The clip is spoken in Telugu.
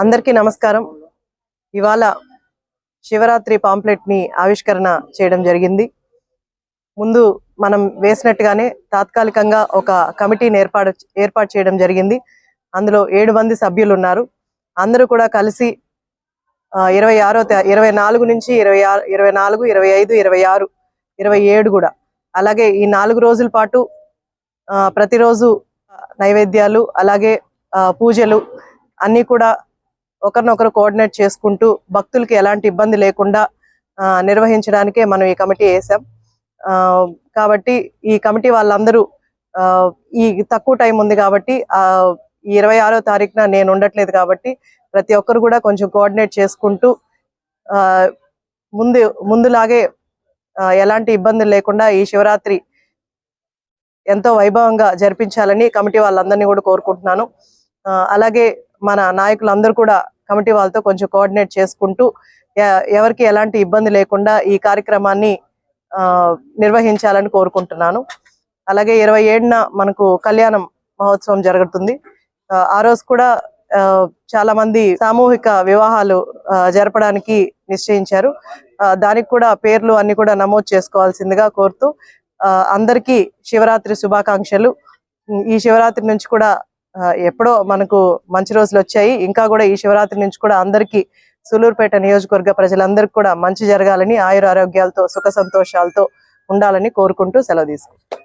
అందరికీ నమస్కారం. ఇవాళ శివరాత్రి పాంప్లెట్ ని ఆవిష్కరణ చేయడం జరిగింది. ముందు మనం వేసినట్టుగానే తాత్కాలికంగా ఒక కమిటీని ఏర్పాటు చేయడం జరిగింది. అందులో 7 మంది సభ్యులు ఉన్నారు. అందరూ కూడా కలిసి 24 నుంచి 24, 25, 26, 27 కూడా అలాగే ఈ 4 రోజుల పాటు ప్రతిరోజు నైవేద్యాలు అలాగే పూజలు అన్నీ కూడా ఒకరినొకరు కోఆర్డినేట్ చేసుకుంటూ భక్తులకి ఎలాంటి ఇబ్బంది లేకుండా నిర్వహించడానికే మనం ఈ కమిటీ వేసాం. కాబట్టి ఈ కమిటీ వాళ్ళందరూ ఈ తక్కువ టైం ఉంది కాబట్టి ఈ 26వ తారీఖున నేను ఉండట్లేదు కాబట్టి ప్రతి ఒక్కరు కూడా కొంచెం కోఆర్డినేట్ చేసుకుంటూ ముందులాగే ఎలాంటి ఇబ్బందులు లేకుండా ఈ శివరాత్రి ఎంతో వైభవంగా జరిపించాలని కమిటీ వాళ్ళందరినీ కూడా కోరుకుంటున్నాను. అలాగే మన నాయకులందరూ కూడా కమిటీ వాళ్ళతో కొంచెం కోఆర్డినేట్ చేసుకుంటూ ఎవరికి ఎలాంటి ఇబ్బంది లేకుండా ఈ కార్యక్రమాన్ని నిర్వహించాలని కోరుకుంటున్నాను. అలాగే 27న మనకు కళ్యాణం మహోత్సవం జరుగుతుంది. ఆ రోజు కూడా చాలా మంది సామూహిక వివాహాలు జరపడానికి నిశ్చయించారు. దానికి కూడా పేర్లు అన్ని కూడా నమోదు చేసుకోవాల్సిందిగా కోరుతూ అందరికీ శివరాత్రి శుభాకాంక్షలు. ఈ శివరాత్రి నుంచి కూడా ఎప్పుడో మనకు మంచి రోజులు వచ్చాయి. ఇంకా కూడా ఈ శివరాత్రి నుంచి కూడా అందరికీ సూలూరుపేట నియోజకవర్గ ప్రజలందరికీ కూడా మంచి జరగాలని, ఆయుర ఆరోగ్యాలతో సుఖ సంతోషాలతో ఉండాలని కోరుకుంటూ సెలవు తీసుకుంటాం.